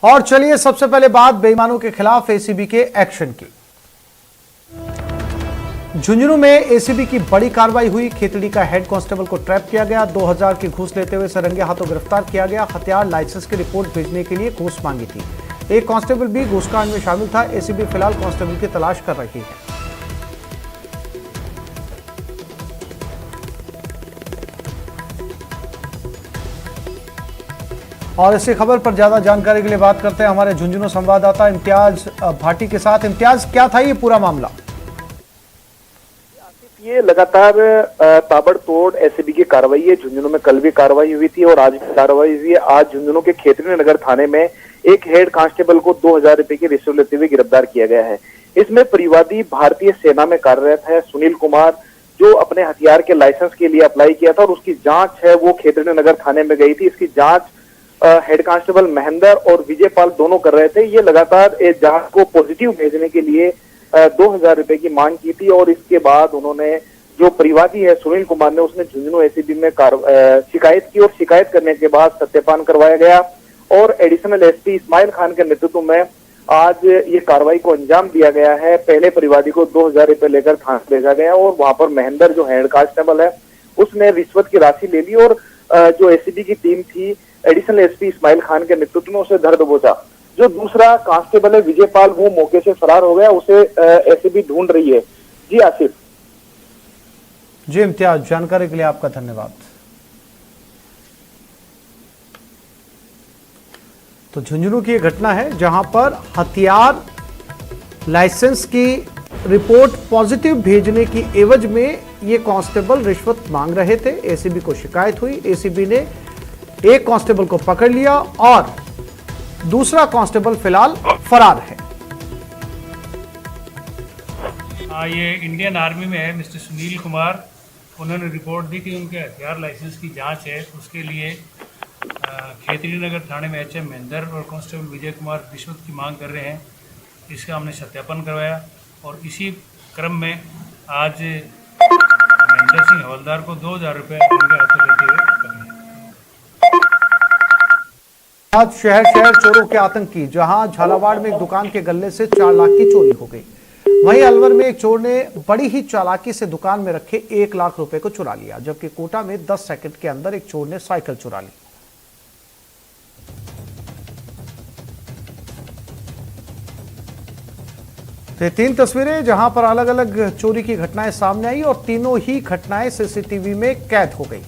और चलिए सबसे पहले बात बेईमानों के खिलाफ एसीबी के एक्शन की। झुंझुनू में एसीबी की बड़ी कार्रवाई हुई। खेतड़ी का हेड कांस्टेबल को ट्रैप किया गया। 2000 की घूस लेते हुए सरंगे हाथों गिरफ्तार किया गया। हथियार लाइसेंस की रिपोर्ट भेजने के लिए घूस मांगी थी। एक कांस्टेबल भी घूसकांड में शामिल था। एसीबी फिलहाल कांस्टेबल की तलाश कर रही है। और इसी खबर पर ज्यादा जानकारी के लिए बात करते हैं हमारे झुंझुनू संवाददाता इम्तियाज भाटी के साथ। इम्तियाज, क्या था ये पूरा मामला? ये लगातार ताबड़तोड़ एसीबी की कार्रवाई है। झुंझुनू में कल भी कार्रवाई हुई थी और आज भी कार्रवाई हुई है। आज झुंझुनू के खेतड़ी नगर थाने में एक हेड कांस्टेबल को 2000 रुपए की रिश्वत लेते हुए गिरफ्तार किया गया है। इसमें परिवादी भारतीय सेना में कार्यरत है सुनील कुमार, जो अपने हथियार के लाइसेंस के लिए अप्लाई किया था और उसकी जांच है वो खेतड़ी नगर थाने में गई थी। इसकी जांच हेड कांस्टेबल महेंद्र और विजयपाल दोनों कर रहे थे। ये लगातार इस जांच को पॉजिटिव भेजने के लिए 2000 रुपए की मांग की थी और इसके बाद उन्होंने, जो परिवादी है सुनील कुमार ने, उसने झुंझुनू एसीबी में शिकायत की और शिकायत करने के बाद सत्यापन करवाया गया और एडिशनल एसपी इस्माइल खान के नेतृत्व में आज ये कार्रवाई को अंजाम दिया गया है। पहले परिवादी को 2000 रुपए लेकर थाने भेजा गया और वहां पर महेंद्र, जो हेड कांस्टेबल है, उसने रिश्वत की राशि ले ली और जो एसीबी की टीम थी एडिशनल एसपी इस्माइल खान के नेतृत्व में उसे धर दबोचा। जो दूसरा कांस्टेबल है विजयपाल, वो मौके से फरार हो गया। उसे एसीबी ढूंढ रही है। जी आसिफ। जी इम्तियाज, जानकारी के लिए आपका धन्यवाद। तो झुंझुनू की यह घटना है जहां पर हथियार लाइसेंस की रिपोर्ट पॉजिटिव भेजने की एवज में ये कांस्टेबल रिश्वत मांग रहे थे। एसीबी को शिकायत हुई। एसीबी ने एक कांस्टेबल को पकड़ लिया और दूसरा कांस्टेबल फिलहाल फरार है। ये इंडियन आर्मी में है मिस्टर सुनील कुमार। उन्होंने रिपोर्ट दी कि उनके हथियार लाइसेंस की जांच है। उसके लिए खेतड़ी नगर थाने में एचएम महेंद्र और कांस्टेबल विजय कुमार रिश्वत की मांग कर रहे हैं। इसका हमने सत्यापन करवाया और इसी क्रम में आज महेंद्र सिंह हवलदार को 2000 रुपये उनके हाथों लेते हुए पकड़े। आज शहर शहर चोरों के आतंक की, जहां झालावाड़ में एक दुकान के गल्ले से 4 लाख की चोरी हो गई। वहीं अलवर में एक चोर ने बड़ी ही चालाकी से दुकान में रखे 1 लाख रुपए को चुरा लिया, जबकि कोटा में 10 सेकंड के अंदर एक चोर ने साइकिल चुरा ली। तो 3 तस्वीरें जहां पर अलग अलग चोरी की घटनाएं सामने आई और तीनों ही घटनाएं सीसीटीवी में कैद हो गई।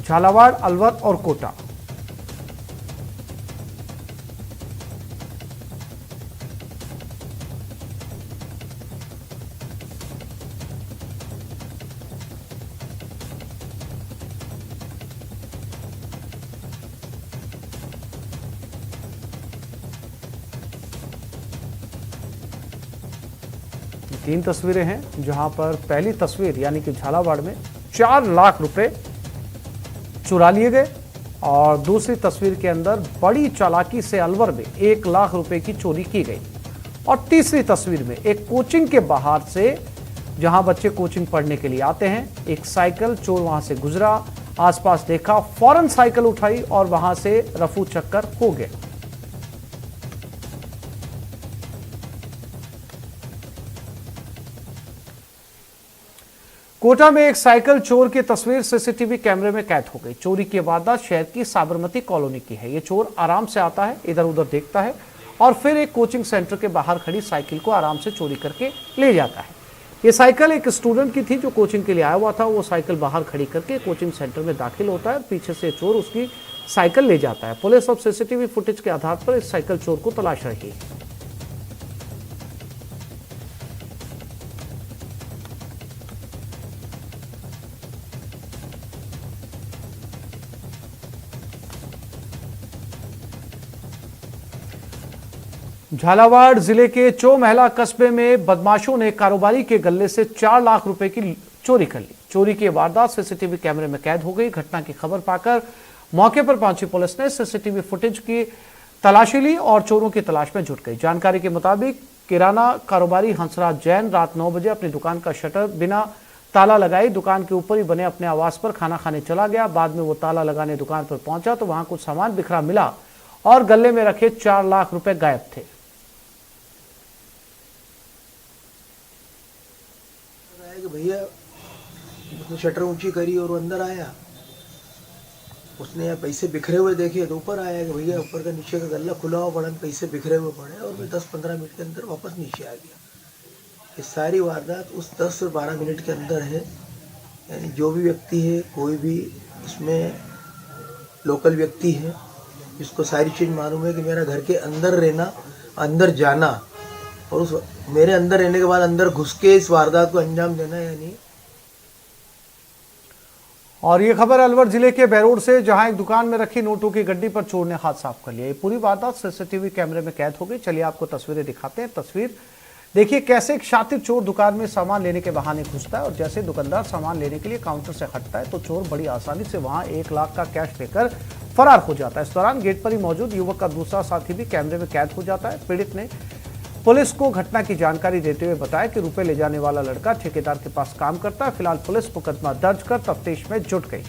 झालावाड़, अलवर और कोटा। तीन तस्वीरें हैं जहां पर पहली तस्वीर यानी कि झालावाड़ में 4 लाख रुपए चुरा लिए गए और दूसरी तस्वीर के अंदर बड़ी चालाकी से अलवर में 1 लाख रुपए की चोरी की गई और तीसरी तस्वीर में एक कोचिंग के बाहर से, जहां बच्चे कोचिंग पढ़ने के लिए आते हैं, एक साइकिल चोर वहां से गुजरा, आसपास देखा, फौरन साइकिल उठाई और वहां से रफू चक्कर हो गया। कोटा में एक साइकिल चोर की तस्वीर सीसीटीवी कैमरे में कैद हो गई। चोरी की वारदात शहर की साबरमती कॉलोनी की है। ये चोर आराम से आता है, इधर उधर देखता है और फिर एक कोचिंग सेंटर के बाहर खड़ी साइकिल को आराम से चोरी करके ले जाता है। ये साइकिल एक स्टूडेंट की थी जो कोचिंग के लिए आया हुआ था। वो साइकिल बाहर खड़ी करके कोचिंग सेंटर में दाखिल होता है। पीछे से चोर उसकी साइकिल ले जाता है। पुलिस अब सीसीटीवी फुटेज के आधार पर इस साइकिल चोर को तलाश रही है। झालावाड़ जिले के चौमहला कस्बे में बदमाशों ने कारोबारी के गल्ले से 4 लाख रुपए की चोरी कर ली। चोरी की वारदात सीसीटीवी कैमरे में कैद हो गई। घटना की खबर पाकर मौके पर पहुंची पुलिस ने सीसीटीवी फुटेज की तलाशी ली और चोरों की तलाश में जुट गई। जानकारी के मुताबिक किराना कारोबारी हंसराज जैन रात 9 बजे अपनी दुकान का शटर बिना ताला लगाई, दुकान के ऊपर ही बने अपने आवास पर खाना खाने चला गया। बाद में वो ताला लगाने दुकान पर पहुंचा तो वहां कुछ सामान बिखरा मिला और गले में रखे 4 लाख रुपए गायब थे। भैया उसने शटर ऊंची करी और वो अंदर आया, उसने यहाँ पैसे बिखरे हुए देखे तो ऊपर आया कि भैया ऊपर का नीचे का गल्ला खुला हुआ पड़ा, पैसे बिखरे हुए पड़े, और मैं 10-15 मिनट के अंदर वापस नीचे आ गया। ये सारी वारदात उस 10 से 12 मिनट के अंदर है। यानी जो भी व्यक्ति है, कोई भी इसमें लोकल व्यक्ति है जिसको सारी चीज़ मालूम है कि मेरा घर के अंदर रहना, अंदर जाना और उस मेरे अंदर रहने के बाद अंदर घुस के इस वारदात को अंजाम देना, यानी। और ये खबर अलवर जिले के बैरोड से, जहां एक दुकान में रखी नोटों की गड्डी पर चोर ने हाथ साफ कर लिया। ये पूरी वारदात सीसीटीवी कैमरे में कैद हो गई। चलिए आपको तस्वीरें दिखाते हैं। तस्वीर देखिए कैसे एक शातिर चोर दुकान में सामान लेने के बहाने घुसता है और जैसे दुकानदार सामान लेने के लिए काउंटर से हटता है तो चोर बड़ी आसानी से वहां 1 लाख का कैश लेकर फरार हो जाता है। इस दौरान गेट पर ही मौजूद युवक का दूसरा साथी भी कैमरे में कैद हो जाता है। पीड़ित ने पुलिस को घटना की जानकारी देते हुए बताया कि रुपए ले जाने वाला लड़का ठेकेदार के पास काम करता है। फिलहाल पुलिस मुकदमा दर्ज कर तफ्तीश में जुट गई।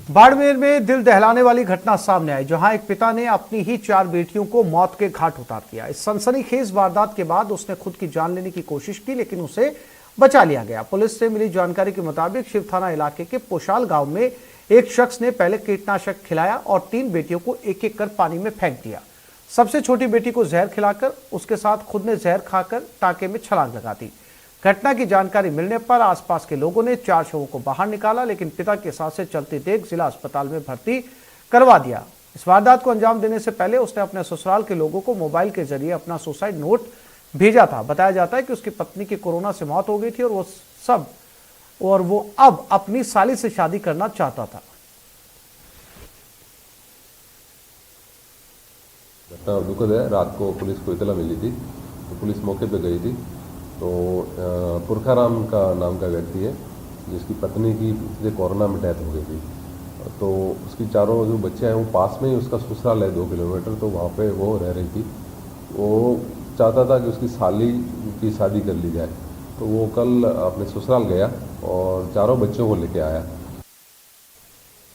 बाड़मेर में दिल दहलाने वाली घटना सामने आई, जहां एक पिता ने अपनी ही 4 बेटियों को मौत के घाट उतार दिया। इस सनसनीखेज वारदात के बाद उसने खुद की जान लेने की कोशिश की, लेकिन उसे बचा लिया गया। पुलिस से मिली जानकारी के मुताबिक शिव थाना इलाके के पोशाल गांव में एक शख्स ने पहले कीटनाशक खिलाया और 3 बेटियों को एक-एक कर पानी में फेंक दिया। सबसे छोटी बेटी को जहर खिलाकर उसके साथ खुद ने जहर खाकर टांके में छलांग लगा दी। घटना की जानकारी मिलने पर आसपास के लोगों ने 4 शवों को बाहर निकाला, लेकिन पिता के सांसें चलती देख जिला अस्पताल में भर्ती करवा दिया। इस वारदात को अंजाम देने से पहले उसने अपने ससुराल के लोगों को मोबाइल के जरिए अपना सुसाइड नोट भेजा था। बताया जाता है कि उसकी पत्नी की कोरोना से मौत हो गई थी और वो अब अपनी साली से शादी करना चाहता था। घटना दुखद है। रात को पुलिस को इतला मिली थी तो पुलिस मौके पे गई थी। तो पुरखाराम का नाम का व्यक्ति है जिसकी पत्नी की पिछले कोरोना में डेथ हो गई थी। तो उसकी चारों जो बच्चे हैं वो पास में ही उसका ससुराल है 2 किलोमीटर, तो वहाँ पे वो रह रही थी। वो चाहता था कि उसकी साली की शादी कर ली जाए, तो वो कल अपने ससुराल गया और चारों बच्चों को लेके आया।